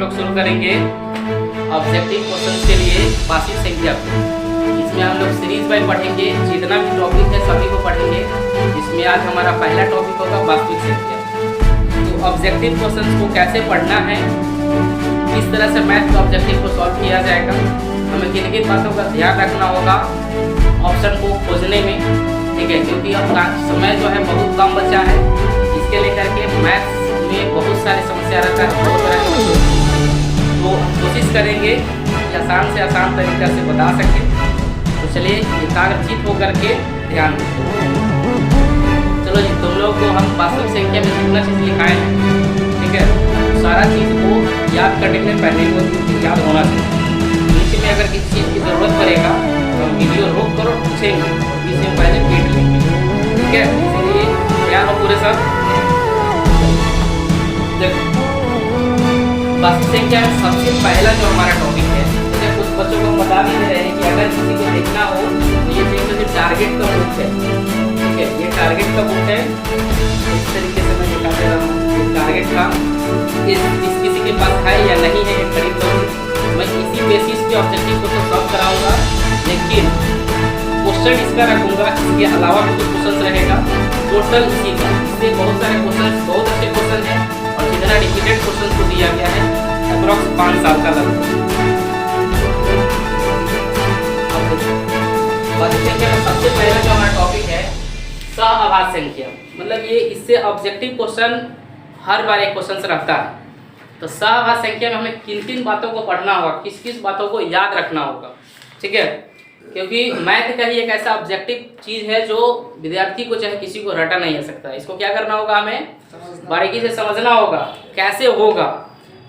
लोग शुरू करेंगे ऑब्जेक्टिव क्वेश्चन के लिए वास्तविक संख्या को। इसमें हम लोग सीरीज बाय पढ़ेंगे, जितना भी टॉपिक है सभी को पढ़ेंगे। इसमें आज हमारा पहला टॉपिक होगा वास्तविक संख्या। तो ऑब्जेक्टिव क्वेश्चन को कैसे पढ़ना है, किस तरह से मैथ के ऑब्जेक्टिव को सॉल्व किया जाएगा, हमें किन किन बातों का ध्यान रखना होगा ऑप्शन को खोजने में, ठीक है। क्योंकि अब समय जो है बहुत कम बचा है, इसके लेकर के मैथ्स में बहुत सारी समस्या रहता है, बहुत तरह की। तो कोशिश करेंगे कि आसान से आसान तरीका से बता सकें। तो चलिए एकाग्रचित होकर के ध्यान दें। चलो जी, तुम लोग को हम वास्तविक संख्या में जितना चीज़ लिखाए हैं, ठीक है, सारा चीज़ को याद करने के लिए पहले को याद होना चाहिए। नीचे में अगर किसी चीज़ की ज़रूरत पड़ेगा तो हम वीडियो रोक करो पूछेंगे, इससे पहले पीट लेंगे, ठीक है। इसलिए ध्यान हो पूरे सब। देखो वास्तविक संख्या में सबसे पहला जो हमारा टॉपिक है, जैसे कुछ बच्चों को बता भी दे रहे हैं कि अगर किसी को देखना हो तो ये देखो टारगेट का बुक है, ठीक है। ये टारगेट का बुक है, इस तरीके से मैं दिखा दे रहा हूँ। टारगेट का इस किसी के पास है या नहीं है, ये खरीद लो। मैं इसी बेसिस पे ऑब्जेक्टिव को तो सॉल्व कराऊंगा, लेकिन क्वेश्चन इसका रखूंगा, इसके अलावा भी कुछ क्वेश्चन रहेगा टोटल इसी का। इससे बहुत सारे क्वेश्चन, बहुत अच्छे क्वेश्चन हैं, और जितना रिपीटेड क्वेश्चन को दिया गया है अप्रॉक्स 5 साल का लगभग। सबसे पहला जो हमारा टॉपिक है सहआभाज्य संख्या, मतलब ये इससे ऑब्जेक्टिव क्वेश्चन हर बार एक क्वेश्चन से रहता है। तो सहआभाज्य संख्या में हमें किन किन बातों को पढ़ना होगा, किस किस बातों को याद रखना होगा, ठीक है। क्योंकि मैथ का ही एक ऐसा ऑब्जेक्टिव चीज़ है जो विद्यार्थी को चाहे किसी को रटा नहीं आ सकता। इसको क्या करना होगा, हमें बारीकी से समझना होगा कैसे होगा।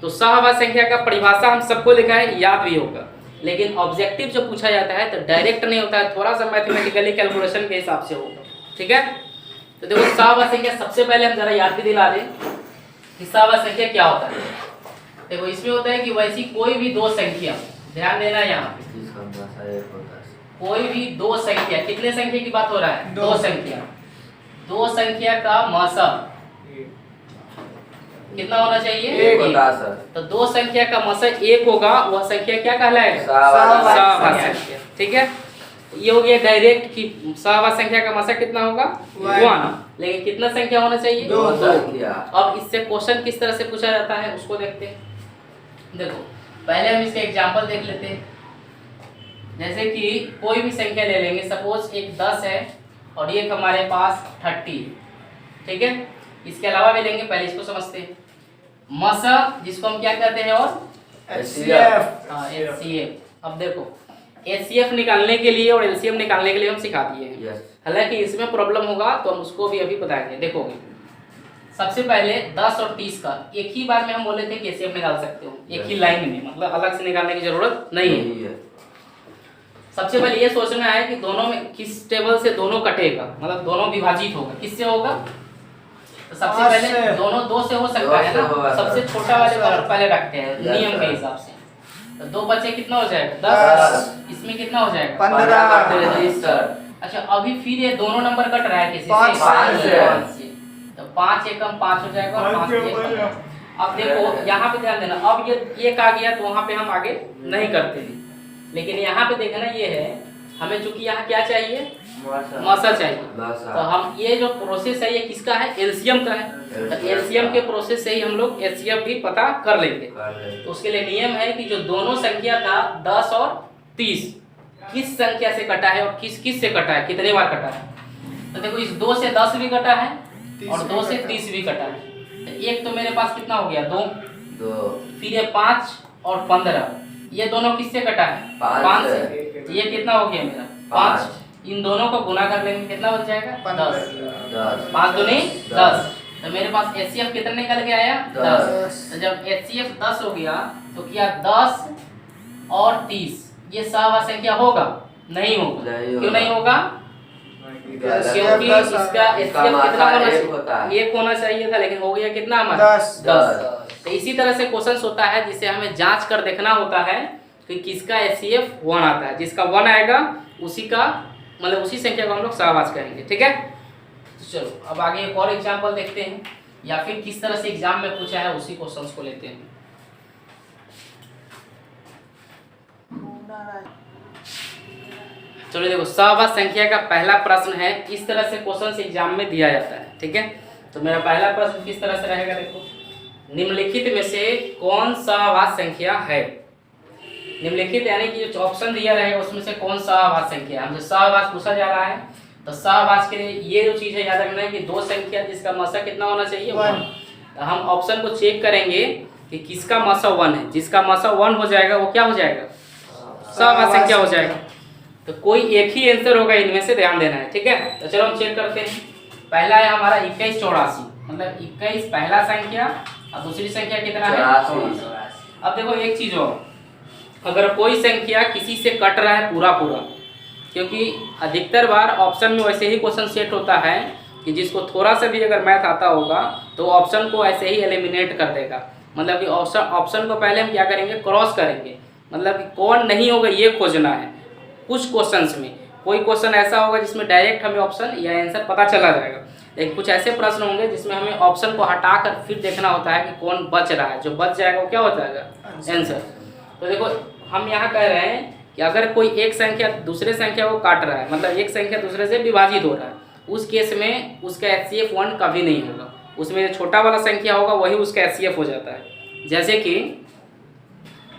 तो सहआभाज्य संख्या का परिभाषा हम सबको लिखा है, याद भी होगा, लेकिन ऑब्जेक्टिव जो पूछा जाता है तो डायरेक्ट नहीं होता है, थोड़ा सा मैथमेटिकली कैलकुलेशन के हिसाब से होगा, ठीक है। तो देखो सहआभाज्य संख्या सबसे पहले हम जरा याद भी दिला दें कि सहआभाज्य संख्या क्या होता है। देखो इसमें होता है कि वैसी कोई भी दो संख्या, ध्यान देना यहाँ पे, कोई भी दो संख्या, कितने संख्या की बात हो रहा है, दो संख्या, दो संख्या का मसा कितना होना चाहिए, एक। तो दो संख्या का मसा एक होगा, वह संख्या क्या कहलाएगा, सहआभाज्य संख्या, ठीक है। ये हो गया डायरेक्ट कि सहआभाज्य संख्या का मसा कितना होगा, 1, लेकिन कितना संख्या होना चाहिए, दो। अब इससे क्वेश्चन किस तरह से पूछा जाता है उसको देखते हैं। देखो पहले हम इसका एग्जांपल देख लेते हैं। जैसे कि कोई भी संख्या ले लेंगे, सपोज एक 10 है और ये हमारे पास 30, ठीक है। इसके अलावा भी लेंगे, पहले इसको समझते हैं। मसा जिसको हम क्या कहते हैं, और HCF। अब देखो HCF निकालने के लिए और LCM निकालने के लिए हम सिखा दिए हैं। हालांकि इसमें प्रॉब्लम होगा तो हम उसको भी अभी बताएंगे। देखोगे सबसे पहले 10 और 30 का एक ही बार में हम बोले थे कि HCF निकाल सकते हो, एक ही लाइन में, मतलब अलग से निकालने की जरूरत नहीं है। सबसे पहले ये सोचना है कि दोनों में किस टेबल से दोनों कटेगा, मतलब दोनों विभाजित होगा, किससे होगा। तो सबसे पहले दोनों दो से हो सकता है ना, सबसे छोटा वाले को पहले रखते हैं नियम के हिसाब से। तो 2 बचे कितना हो जाएगा, 10, इसमें कितना हो जाएगा, 15। अच्छा अभी फिर ये दोनों नंबर कट रहा है किसी से, 5 से, तो 5 एकम 5 हो जाएगा और 5 एकम। अब देखो यहाँ पे ध्यान देना, अब ये एक आ गया तो वहाँ पे हम आगे नहीं करते हैं, लेकिन यहाँ पे देखना ये है हमें, चूंकि यहाँ क्या चाहिए, मसा चाहिए। तो हम ये जो प्रोसेस है ये किसका है, एलसीएम का है। तो एलसीएम के प्रोसेस से ही हम लोग एचसीएफ भी पता कर लेंगे। तो उसके लिए नियम है कि जो दोनों संख्या था 10 और 30, किस संख्या से कटा है और किस किस से कटा है, कितने बार कटा है। तो देखो इस 2 से 10 भी कटा है और 2 से 30 भी कटा है। तो एक तो मेरे पास कितना हो गया, 2, फिर ये 5 और 15, ये दोनों किससे कटा है, 5 से। ये कितना हो गया मेरा, 5। इन दोनों को गुना कर लेंगे, कितना बच जाएगा, 10। 5 दूनी 10। तो मेरे पास HCF कितना निकल के आया, 10। तो जब HCF 10 हो गया तो क्या 10 और 30 ये सहआभाज्य संख्या होगा, नहीं होगा। क्यों नहीं होगा, क्योंकि इसका HCF कितना होना चाहिए, 1 होना चाहिए था, लेकिन हो गया कितना हमारा, 10। तो इसी तरह से क्वेश्चन होता है जिसे हमें जांच कर देखना होता है कि किसका HCF 1 आता है। जिसका 1 आएगा उसी का, मतलब उसी संख्या को हम लोग सहआभाज्य कहेंगे, ठीक है। तो चलो अब आगे एक और एग्जांपल देखते हैं, या फिर किस तरह से एग्जाम में पूछा है उसी क्वेश्चंस को लेते हैं। चलो देखो, सहवाच संख्या का पहला प्रश्न है, इस तरह से क्वेश्चन एग्जाम में दिया जाता है, ठीक है। तो मेरा पहला प्रश्न किस तरह से रहेगा, देखो, निम्नलिखित में से कौन सहवाच संख्या है। निम्नलिखित यानी कि जो ऑप्शन दिया रहेगा उसमें से कौन सहवाच संख्या है। हमसे सहवाच पूछा जा रहा है, तो सहवाच के लिए ये जो चीज है याद रखना है कि दो संख्या जिसका मसा कितना होना चाहिए, 1। तो हम ऑप्शन को चेक करेंगे कि किसका मसा 1 है। जिसका मसा 1 हो जाएगा वो क्या हो जाएगा, सहवाच संख्या हो जाएगा। तो कोई एक ही आंसर होगा इनमें से, ध्यान देना है, ठीक है। तो चलो हम चेक करते हैं। पहला है हमारा 2184, मतलब 21 पहला संख्या और दूसरी संख्या कितना है, 84। अब देखो एक चीज हो, अगर कोई संख्या किसी से कट रहा है पूरा पूरा, क्योंकि अधिकतर बार ऑप्शन में वैसे ही क्वेश्चन सेट होता है कि जिसको थोड़ा सा भी अगर मैथ आता होगा तो ऑप्शन को ऐसे ही एलिमिनेट कर देगा। मतलब कि ऑप्शन को पहले हम क्या करेंगे, क्रॉस करेंगे, मतलब कि कौन नहीं होगा ये खोजना है। कुछ क्वेश्चंस में कोई क्वेश्चन ऐसा होगा जिसमें डायरेक्ट हमें ऑप्शन या आंसर पता चला जाएगा, लेकिन कुछ ऐसे प्रश्न होंगे जिसमें हमें ऑप्शन को हटाकर फिर देखना होता है कि कौन बच रहा है। जो बच जाएगा वो क्या हो जाएगा, आंसर। तो देखो हम यहाँ कह रहे हैं कि अगर कोई एक संख्या दूसरे संख्या को काट रहा है, मतलब एक संख्या दूसरे से विभाजित हो रहा है, उस केस में उसका HCF 1 कभी नहीं होगा। उसमें जो छोटा वाला संख्या होगा वही उसका HCF हो जाता है। जैसे कि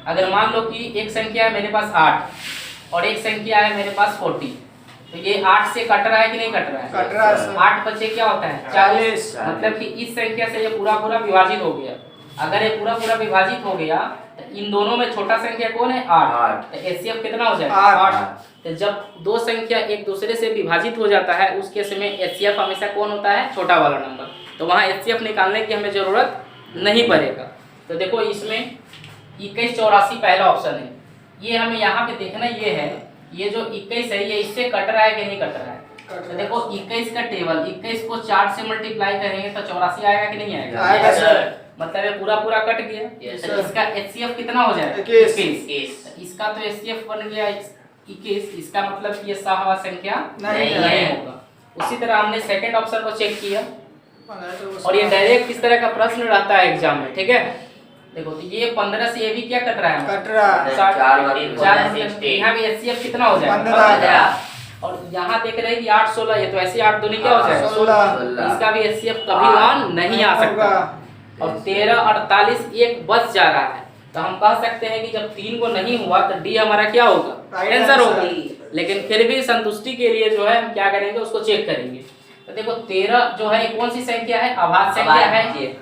अगर मान लो कि एक संख्या है मेरे पास 8 और एक संख्या है मेरे पास 40, तो ये 8 से कट रहा है कि नहीं कट रहा है, कट रहा है। 8 बचे क्या होता है, 40। मतलब कि इस संख्या से ये पूरा पूरा विभाजित हो गया। अगर ये पूरा पूरा विभाजित हो गया तो इन दोनों में छोटा संख्या कौन है, 8। तो HCF कितना हो जाएगा, 8। तो जब दो संख्या एक दूसरे से विभाजित हो जाता है उस केस में HCF हमेशा कौन होता है, छोटा वाला नंबर। तो वहाँ HCF निकालने की हमें जरूरत नहीं पड़ेगा। तो देखो इसमें 2184 पहला ऑप्शन है, ये हमें यहाँ पे देखना ये है, ये जो 21 है ये इससे कट रहा है कि नहीं कट रहा है। तो देखो 21 का टेबल, 21 को 4 से मल्टीप्लाई करेंगे तो 84 आएगा कि नहीं आएगा, मतलब ये पूरा पूरा कट गया। तो इसका HCF कितना हो जाएगा, 21। इसका तो HCF बन गया 21, इसका मतलब कि ये सहवाच संख्या नहीं होगा। उसी तरह हमने सेकंड ऑप्शन को चेक किया और ये डायरेक्ट किस तरह का प्रश्न रहता है एग्जाम में, ठीक है। देखो तो ये 15 से ये भी क्या कट रहा है, कट रहा है 4। यहाँ भी HCF कितना हो जाएगा, 15। और यहाँ देख रहे हैं कि 8 16, ये तो ऐसे 8 दूनी क्या हो जाएगा, 16। इसका भी HCF कभी 1 नहीं आ सकता। और 13 48 एक बच जा रहा है, तो हम कह सकते हैं कि जब 3 को नहीं हुआ तो D हमारा क्या होगा, आंसर होगा। लेकिन फिर भी संतुष्टि के लिए जो है हम क्या करेंगे, उसको चेक करेंगे। तो देखो 13 जो है कौन सी संख्या है, अभाज्य संख्या है,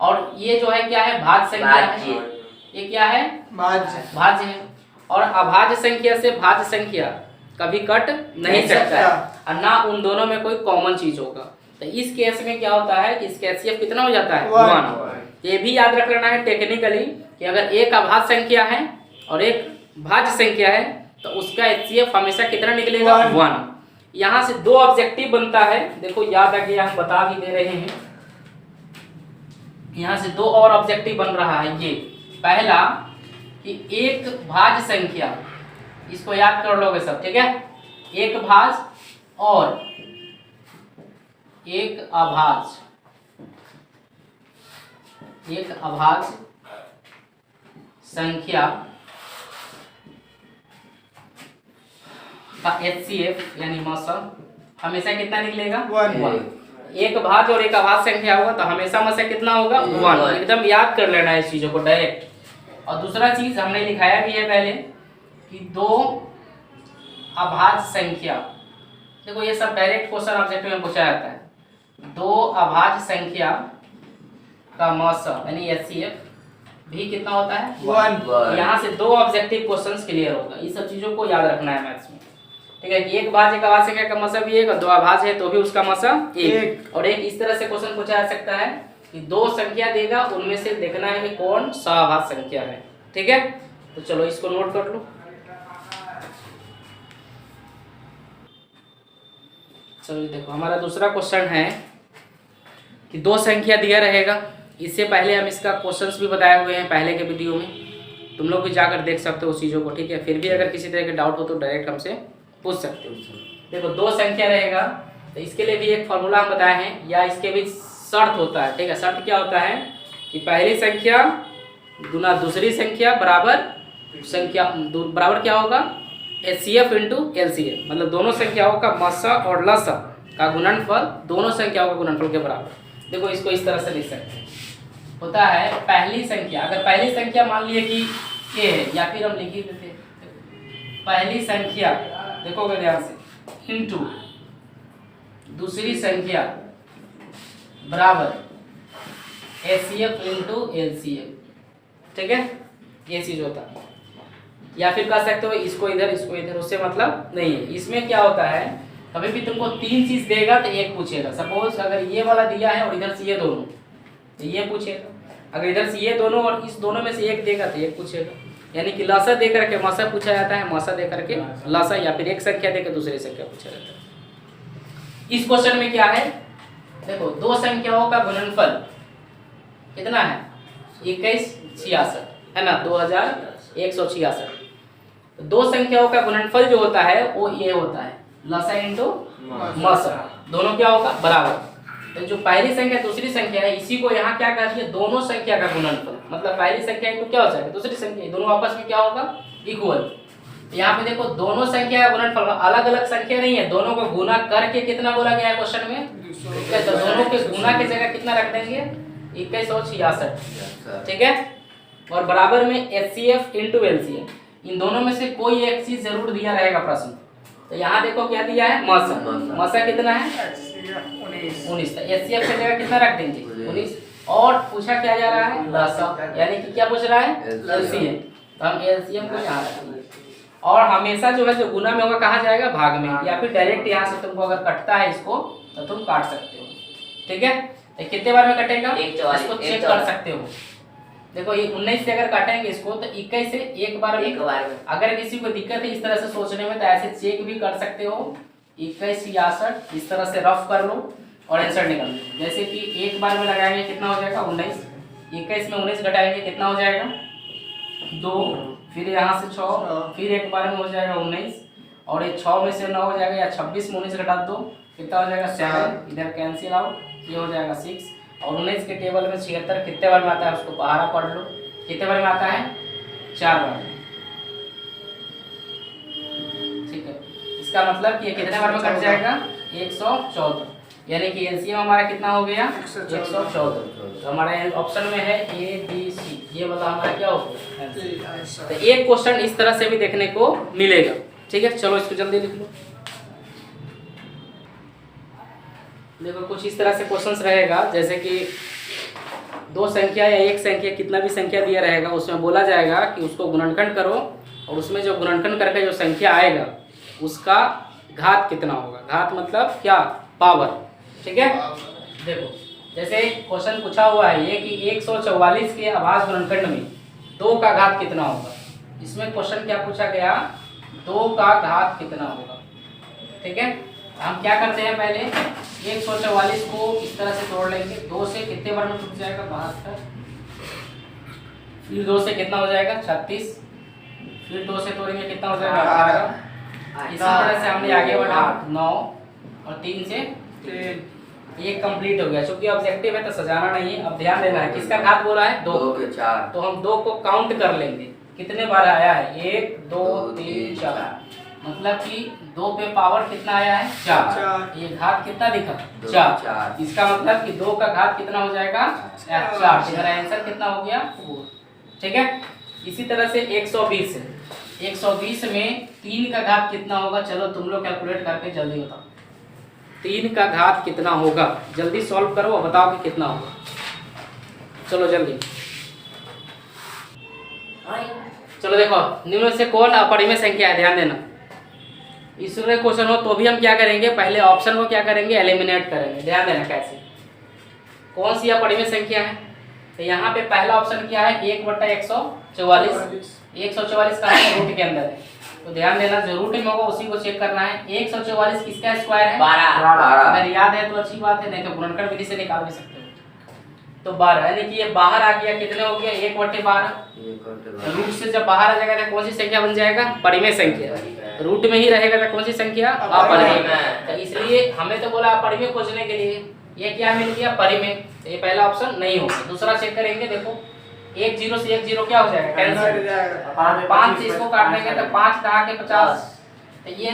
और ये जो है क्या है, भाज्य संख्या है। ये क्या है, भाज्य है। और अभाज्य संख्या से भाज्य संख्या कभी कट नहीं सकता है, और ना उन दोनों में कोई कॉमन चीज होगा। तो इस केस में क्या होता है कि इसका HCF कितना हो जाता है, 1। ये भी याद रख लेना है टेक्निकली कि अगर एक अभाज्य संख्या है और एक भाज्य संख्या है तो उसका HCF हमेशा कितना निकलेगा, 1। यहाँ से 2 ऑब्जेक्टिव बनता है, देखो याद आ गया, हम बता भी दे रहे हैं। यहाँ से 2 और ऑब्जेक्टिव बन रहा है। ये पहला कि एक भाज्य संख्या, इसको याद कर लोगे सब, ठीक है। एक भाज्य और एक अभाज्य, एक अभाज्य संख्या का HCF यानी मसा हमेशा कितना निकलेगा, 1। एक भाज्य और एक अभाज्य संख्या होगा तो हमेशा मसा कितना होगा, 1। एकदम याद कर लेना है इस चीजों को डायरेक्ट। और दूसरा चीज हमने लिखाया भी है पहले कि 2 अभाज्य संख्या, देखो ये सब डायरेक्ट क्वेश्चन ऑब्जेक्टिव में पूछा जाता है। 2 अभाज्य संख्या का मसा यानी HCF भी कितना होता है, 1। यहाँ से 2 ऑब्जेक्टिव क्वेश्चंस क्लियर होगा। ये सब चीजों को याद रखना है मैथ्स में, ठीक है। कि एक भाज्य का अभाज्य संख्या का मसा भी 1 और 2 अभाज्य है तो भी उसका मसा 1। और एक इस तरह से क्वेश्चन पूछा जा सकता है कि 2 संख्या देगा, उनमें से देखना है कि कौन सहभाज्य संख्या है, ठीक है। तो चलो इसको नोट कर लो। चलो देखो हमारा दूसरा क्वेश्चन है कि 2 संख्या दिया रहेगा। इससे पहले हम इसका क्वेश्चंस भी बताए हुए हैं पहले के वीडियो में, तुम लोग भी जाकर देख सकते हो उस चीज़ों को, ठीक है। फिर भी अगर किसी तरह के डाउट हो तो डायरेक्ट हमसे पूछ सकते हो। देखो 2 संख्या रहेगा तो इसके लिए भी एक फॉर्मूला हम बताए हैं, या इसके भी शर्त होता है, ठीक है। शर्त क्या होता है कि पहली संख्या गुना दूसरी संख्या बराबर संख्या बराबर क्या होगा, HCF इंटू LCM, मतलब दोनों संख्याओं का मसा और लसा का गुणनफल दोनों संख्याओं का गुणनफल के बराबर। देखो इसको इस तरह से लिख सकते हैं, होता है पहली संख्या, अगर पहली संख्या मान लिए कि A है, या फिर हम लिख ही देते हैं पहली संख्या, देखोगे ध्यान से, इंटू दूसरी संख्या बराबर HCF इंटू LCM, ठीक है, ये चीज होता है। या फिर कह सकते हो इसको इधर इसको इधर, उससे मतलब नहीं है। इसमें क्या होता है, कभी भी तुमको तीन चीज देगा तो एक पूछेगा। सपोज अगर ये वाला दिया है और इधर से ये दोनों, तो ये पूछेगा। अगर इधर से ये दोनों और इस दोनों में से एक देगा तो एक पूछेगा। यानी कि लसा दे करके मसा पूछा जाता है, मसा दे करके लसा, या फिर एक संख्या देकर दूसरी संख्या पूछा जाता है। इस क्वेश्चन में क्या है, देखो दो संख्याओं का गुणनफल कितना है, 2166 है ना, 2166। दो संख्याओं का गुणनफल जो होता है वो ये होता है, लसा इंटू मसा, दोनों क्या होगा बराबर। तो जो पहली संख्या दूसरी संख्या है, इसी को यहाँ क्या कहते हैं, दोनों संख्या का गुणनफल। मतलब पहली संख्या तो क्या हो जाएगा, दूसरी संख्या, दोनों आपस में क्या होगा, इक्वल। यहाँ पे देखो दोनों संख्या का गुणनफल, अलग अलग संख्या नहीं है, दोनों को गुना करके कितना बोला गया है क्वेश्चन में, तो दोनों के गुना की जगह कितना रख देंगे, 2166, ठीक है। और बराबर में HCF इंटू LCM, इन दोनों में से कोई एक चीज जरूर दिया रहेगा प्रश्न। तो यहाँ देखो क्या दिया है, मसा कितना है 19, तो HCF की जगह कितना रख देंगे 19, और पूछा क्या जा रहा है लसा, यानी कि क्या पूछ रहा है LCM, तो हम LCM को यहाँ रखेंगे। और हमेशा जो है जो गुना में होगा कहाँ जाएगा, भाग में, या फिर डायरेक्ट यहाँ से तुमको अगर कटता है इसको तो तुम काट सकते हो, ठीक है। तो कितने बार में कटेगा, इसको चेक कर सकते हो। देखो ये 19 से अगर काटेंगे इसको तो 21 से एक बार में। अगर किसी को दिक्कत है इस तरह से सोचने में तो ऐसे चेक भी कर सकते हो, 2166 इस तरह से रफ कर लो और आंसर निकाल लो। जैसे कि एक बार में लगाएंगे कितना हो जाएगा 19, 21 में 19 घटाएंगे कितना हो जाएगा 2, फिर यहाँ से 6, फिर एक बार में हो जाएगा 19, और ये 6 में से 9 हो जाएगा, या 26 में 19 घटा दो कितना हो जाएगा 7, इधर कैंसिल आउट, ये हो जाएगा 6, और 19 के टेबल में 76 कितने बार में आता है उसको बाहर पढ़ लो, कितने बार में आता है 4 बार, ठीक है। इसका मतलब कि कितने बार में कट जाएगा 114, यानी कि एलसीएम हमारा कितना हो गया 114। तो हमारा ऑप्शन में है ABC, ये वाला हमारा क्या होगा। तो एक क्वेश्चन इस तरह से भी देखने को मिलेगा, ठीक है। चलो इसको जल्दी लिख लो। देखो कुछ इस तरह से क्वेश्चंस रहेगा, जैसे कि दो संख्या या एक संख्या, कितना भी संख्या दिया रहेगा उसमें बोला जाएगा कि उसको गुणनखंड करो, और उसमें जो गुणनखंड करके जो संख्या आएगा उसका घात कितना होगा। घात मतलब क्या, पावर, ठीक है। देखो जैसे क्वेश्चन पूछा हुआ है ये कि 144 के अभाज्य गुणनखंड में 2 का घात कितना होगा। इसमें क्वेश्चन क्या पूछा गया, 2 का घात कितना होगा, ठीक है। हम क्या करते हैं, पहले 144 को इस तरह से तोड़ लेंगे, 2 से कितने बार में टूट जाएगा 72, फिर 2 से कितना हो जाएगा 36, फिर 2 से तोड़ेंगे कितना हो जाएगा 18। इसी तरह से हमने आगे बढ़ा 9, और 3 से 1 कंप्लीट हो गया। चूंकि ऑब्जेक्टिव है तो सजाना नहीं है, अब ध्यान देना है किसका घात बोला है 2 के 4, तो हम 2 को काउंट कर लेंगे कितने बार आया है 1 2 3 4, मतलब कि 2 पे पावर कितना आया है 4, ये घात कितना दिखा 4। इसका मतलब कि 2 का घात कितना हो जाएगा 4, मेरा आंसर कितना हो गया 4, ठीक है। इसी तरह से 120 है, 120 में 3 का घात कितना होगा, चलो तुम लोग कैलकुलेट करके जल्दी बताओ 3 का घात कितना होगा, जल्दी सॉल्व करो और बताओ कि कितना होगा, चलो जल्दी। चलो देखो निम्न से कौन अपरिमेय संख्या है, ध्यान देना। इसमें क्वेश्चन हो तो भी हम क्या करेंगे, पहले ऑप्शन को क्या करेंगे एलिमिनेट करेंगे। ध्यान देना कैसे, कौन सी अपरिमेय संख्या है। तो यहाँ पे पहला ऑप्शन क्या है 1/144, 144 का रूट के अंदर है, तो ध्यान देना जो रूट में होगा उसी को चेक करना है। 144 किसका स्क्वायर है 12, अगर याद है तो अच्छी बात है, नहीं तो गुणनखंड विधि से निकाल भी सकते हो। तो 12 यानी कि ये बाहर आ गया, कितने हो गया 1/12। रूट से जब बाहर आ जाएगा तो कौन सी संख्या बन जाएगा परिमेय संख्या, रूट में ही रहेगा तो कौन सी संख्या अपरिमेय। तो इसलिए हमें तो बोला अपरिमेय खोजने के लिए, ये क्या मिल गया परिमेय, तो ये पहला ऑप्शन नहीं होगा। दूसरा चेक करेंगे, देखो एक जीरो से एक जीरो क्या हो जाएगा, कैंसिल। 5 से इसको काट देंगे तो 5 कहा के 50, तो ये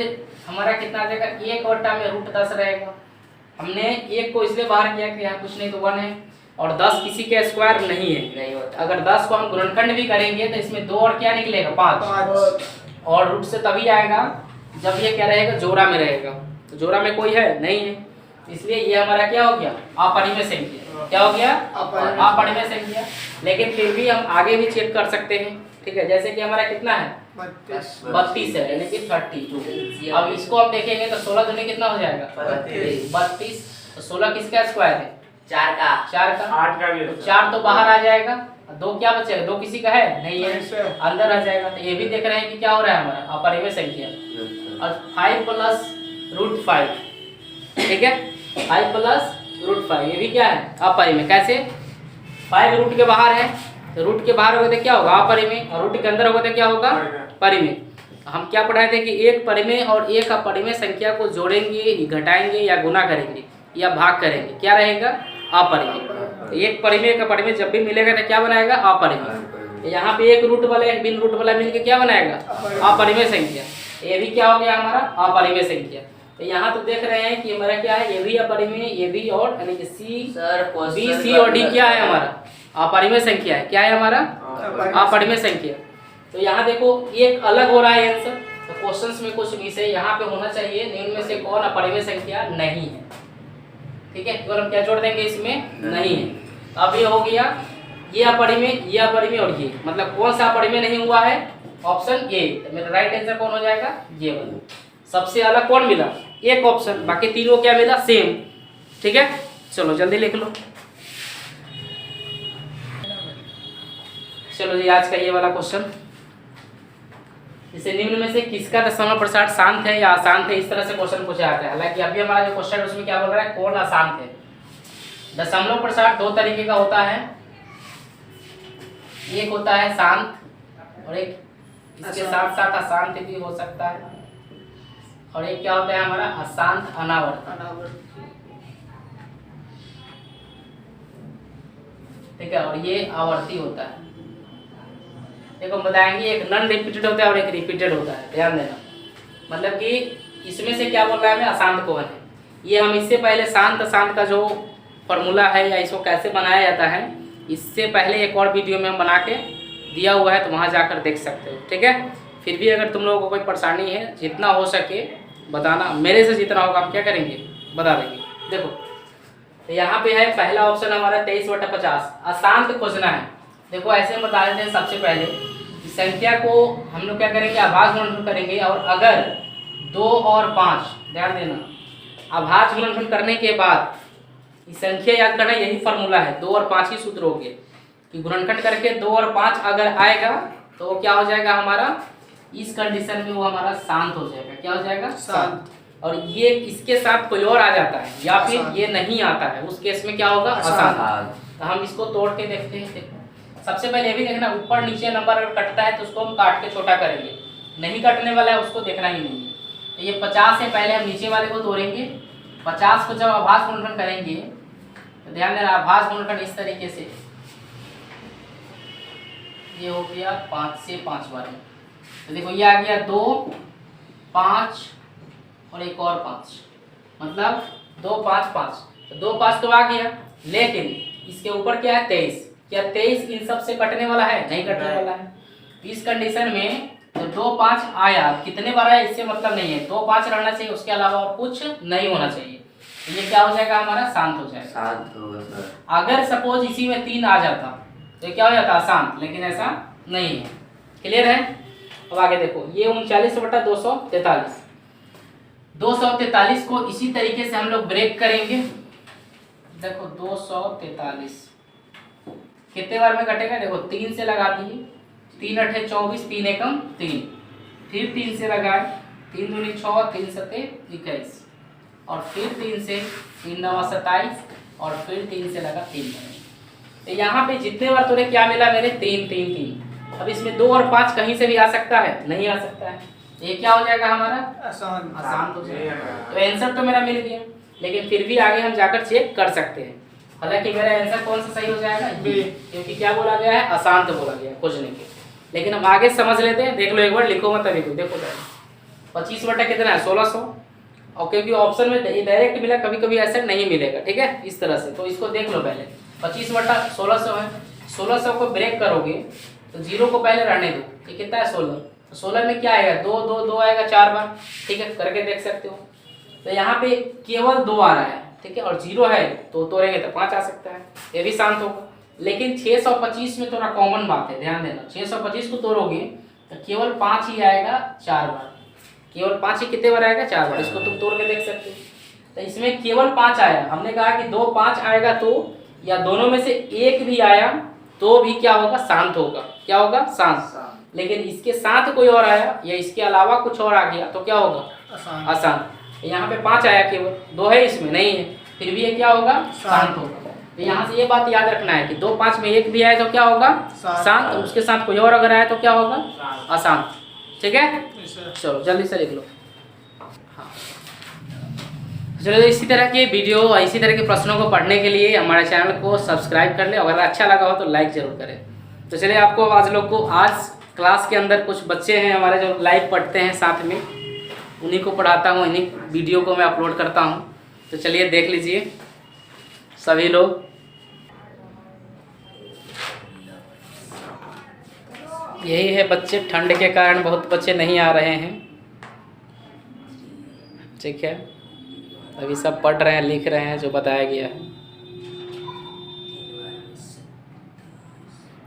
हमारा कितना आ जाएगा, 1 और टर्म में √10 रहेगा। हमने 1 को इसलिए बाहर किया कि यहाँ कुछ नहीं तो 1 है, और 10 किसी के स्क्वायर नहीं है, नहीं होता। अगर 10 को हम गुणनखंड भी करेंगे तो इसमें 2 और क्या निकलेगा, 5, और रूट से तभी आएगा जब ये क्या रहेगा, जोड़ा में रहेगा। तो जोड़ा में कोई है नहीं है, इसलिए ये हमारा क्या हो गया, अपरिमेय संख्या। क्या हो गया, अपरिमेय संख्या। लेकिन फिर भी हम आगे भी चेक कर सकते हैं, ठीक है। जैसे कि हमारा कितना है, 32 है, यानी कि 32। अब इसको हम देखेंगे तो 16 दूनी कितना हो जाएगा, 32। तो 16 किसका स्क्वायर है, 4 का, 8 का भी। तो 4 तो बाहर आ जाएगा, 2 क्या बचेगा, 2 किसी का है नहीं है, अंदर आ जाएगा। तो ये भी देख रहे हैं कि क्या हो रहा है हमारा, अपरिमेय संख्या। और 5 प्लस √5, ठीक है, 5 प्लस √5, ये भी क्या है, अपरिमेय। कैसे, 5 रूट के बाहर है, तो रूट के बाहर होगा तो क्या होगा, अपरिमेय, और रूट के अंदर होगा तो क्या होगा, परिमेय। हम क्या पढ़ाए थे कि एक परिमेय और एक अपरिमेय संख्या को जोड़ेंगे, घटाएंगे या गुना करेंगे या भाग करेंगे, क्या रहेगा, अपरिमेय। एक परिमेय का परिमेय जब भी मिलेगा तो क्या बनाएगा, अपरिमेय। यहाँ पे एक रूट वाला एक बिन रूट वाला मिलके क्या बनाएगा, अपरिमेय संख्या। ये भी क्या हो गया हमारा, अपरिमेय संख्या। तो यहाँ तो देख रहे हैं कि हमारा क्या है, ये भी अपरिमेय, ये भी, और यानी कि बी सी और डी क्या है हमारा, अपरिमेय संख्या है। क्या है हमारा, अपरिमेय संख्या। तो यहाँ देखो एक अलग हो रहा है आंसर, तो क्वेश्चंस में कुछ मिस है। यहाँ पे होना चाहिए निम्न में से कौन अपरिमेय संख्या नहीं है, ठीक है। तो हम क्या जोड़ देंगे, इसमें नहीं है। अब ये हो गया, ये अपरिमेय, ये अपरिमेय, और ये मतलब कौन सा अपरिमेय नहीं हुआ है, ऑप्शन ए। तो मेरा राइट आंसर कौन हो जाएगा, ये वाला। सबसे अलग कौन मिला, एक ऑप्शन, बाकी तीनों क्या मिला, सेम, ठीक है। चलो जल्दी लिख लो। चलो जी, आज का ये वाला क्वेश्चन, इसे निम्न में से किसका दशमलव प्रसार शांत है या अशांत है, इस तरह से क्वेश्चन पूछा जाता है। हालांकि अभी हमारा जो क्वेश्चन है उसमें क्या बोल रहा है, कौन अशांत है। दशमलव प्रसार 2 तरीके का होता है, एक होता है शांत और एक इसके साथ साथ अशांत भी हो सकता है, और एक क्या होता है हमारा, अशांत अनावर्त, ठीक है। और ये आवर्ती होता है। देखो बताएंगे, एक नॉन रिपीटेड होता है और एक रिपीटेड होता है, ध्यान देना। मतलब कि इसमें से क्या बोल रहा है हमें, अशांत कौन है। ये हम इससे पहले शांत अशांत का जो फॉर्मूला है या इसको कैसे बनाया जाता है, इससे पहले एक और वीडियो में हम बना के दिया हुआ है, तो वहाँ जाकर देख सकते हो, ठीक है। फिर भी अगर तुम लोगों को कोई परेशानी है, जितना हो सके बताना, मेरे से जितना होगा हम क्या करेंगे, बता देंगे। देखो तो यहाँ पे है पहला ऑप्शन हमारा 23/50, अशांत खोजना है। देखो ऐसे हम बता देते हैं, सबसे पहले संख्या को हम लोग क्या करेंगे, अभाज्य गुणनखंड करेंगे, और अगर 2 और 5, ध्यान देना, अभाज्य गुणनखंड करने के बाद इस संख्या याद करना, यही फॉर्मूला है, 2 और 5 ही सूत्र हो गए कि गुणनखंड करके 2 और 5 अगर आएगा तो वो क्या हो जाएगा हमारा, इस कंडीशन में वो हमारा शांत हो जाएगा। क्या हो जाएगा, शांत। और ये इसके साथ कोई और आ जाता है या फिर ये नहीं आता है, उस केस में क्या होगा, अशांत। तो हम इसको तोड़ के देखते हैं। देखो सबसे पहले ये भी देखना, ऊपर नीचे नंबर अगर कटता है तो उसको हम काट के छोटा करेंगे, नहीं कटने वाला है उसको देखना ही नहीं है। तो ये 50 से पहले हम नीचे वाले को तोड़ेंगे। 50 को जब अभाज्य गुणनखंड करेंगे तो ध्यान देना, अभाज्य गुणनखंड इस तरीके से, ये हो गया 5 से 5 बार में। तो देखो ये आ गया 2, 5 और एक और 5, मतलब 2, 5, 5। तो 2, 5 तो आ गया, लेकिन इसके ऊपर क्या है, 23। क्या 23 इन सब से कटने वाला है, नहीं कटने वाला है। इस कंडीशन में तो 2, 5 आया, कितने बार आया इससे मतलब नहीं है, 2, 5 रहना चाहिए, उसके अलावा और कुछ नहीं होना चाहिए। तो ये क्या हो जाएगा हमारा, शांत हो जाएगा, शांत होगा सर। अगर सपोज इसी में 3 आ जाता तो क्या हो जाता, अशांत, लेकिन ऐसा नहीं है। क्लियर है। अब आगे देखो, ये 39/243, 243 को इसी तरीके से हम लोग ब्रेक करेंगे। देखो 243 कितने बार में कटेगा, देखो 3 से लगा दिए, 3 × 8 = 24, 3 × 1 = 3, फिर 3 से लगाए, 3 दूनी 6, 3 7 21, और फिर 3 से, 3 9 27, और फिर 3 से लगा 3। तो यहाँ पे जितने बार तोड़े क्या मिला मेरे, 3 3 3। अब इसमें 2 और 5 कहीं से भी आ सकता है, नहीं आ सकता है। ये क्या हो जाएगा हमारा, आसान हो जाएगा। तो आंसर तो मेरा मिल गया, लेकिन फिर भी आगे हम जाकर चेक कर सकते हैं। हालांकि मेरा आंसर कौन सा सही हो जाएगा, ये, क्योंकि क्या बोला गया है, अशांत बोला गया है खोजने के। लेकिन हम आगे समझ लेते हैं, देख लो एक बार, लिखो मत अभी, देखो 25 बटा कितना है 1600, और क्योंकि ऑप्शन में डायरेक्ट मिला, कभी कभी ऐसा नहीं मिलेगा, ठीक है, इस तरह से। तो इसको देख लो पहले, 25 बटा 1600 है, 1600 को ब्रेक करोगे तो 0 को पहले रहने दो, ये कितना है 16, तो 16 में क्या आएगा 2 2 2 आएगा 4 बार, ठीक है, करके देख सकते हो। तो यहाँ पे केवल 2 आ रहा है, ठीक है, और 0 है तो तोड़ेंगे तो 5 आ सकता है, ये भी शांत होगा। लेकिन 625 में थोड़ा कॉमन बात है, ध्यान देना, 625 को तोड़ोगे तो केवल 5 ही आएगा 4 बार, केवल 5 ही कितने बार आएगा 4 बार, इसको तुम तोड़ के देख सकते हो। तो इसमें केवल 5 आया, हमने कहा कि 2 5 आएगा तो, या दोनों में से एक भी आया तो भी क्या होगा, शांत होगा, क्या होगा, शांत। लेकिन इसके साथ कोई और आया या इसके अलावा कुछ और आ गया तो क्या होगा, अशांत। यहाँ पे 5 आया, केवल 2 है इसमें नहीं है, फिर भी ये क्या होगा, शांत होगा। तो यहाँ से ये बात याद रखना है कि 2 5 में एक भी आए तो क्या होगा, शांत, और उसके साथ कोई और अगर आए तो क्या होगा, अशांत, ठीक है। चलो जल्दी से लिख लो। हाँ चलो, इसी तरह के वीडियो, इसी तरह के प्रश्नों को पढ़ने के लिए हमारे चैनल को सब्सक्राइब कर ले, अगर अच्छा लगा हो तो लाइक जरूर करें। तो चलिए, आपको आज क्लास के अंदर कुछ बच्चे हैं हमारे जो लाइव पढ़ते हैं साथ में, उन्हीं को पढ़ाता हूँ, इन्हीं वीडियो को मैं अपलोड करता हूँ। तो चलिए देख लीजिए सभी लोग। यही है बच्चे, ठंड के कारण बहुत बच्चे नहीं आ रहे हैं, ठीक है, अभी सब पढ़ रहे हैं, लिख रहे हैं जो बताया गया है।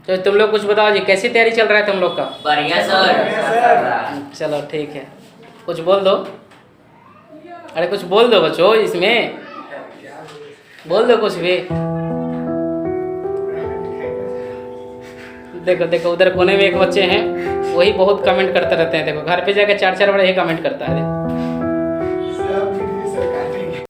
तो तुम लोग कुछ बताओ जी, कैसी तैयारी चल रहा है तुम लोग का? बढ़िया सर। चलो ठीक है, कुछ बोल दो, अरे कुछ बोल दो बच्चों, इसमें बोल दो कुछ भी। देखो देखो, उधर कोने में एक बच्चे हैं, वही बहुत कमेंट करते रहते हैं, देखो घर पे जाकर 4 4 बार यही कमेंट करता है।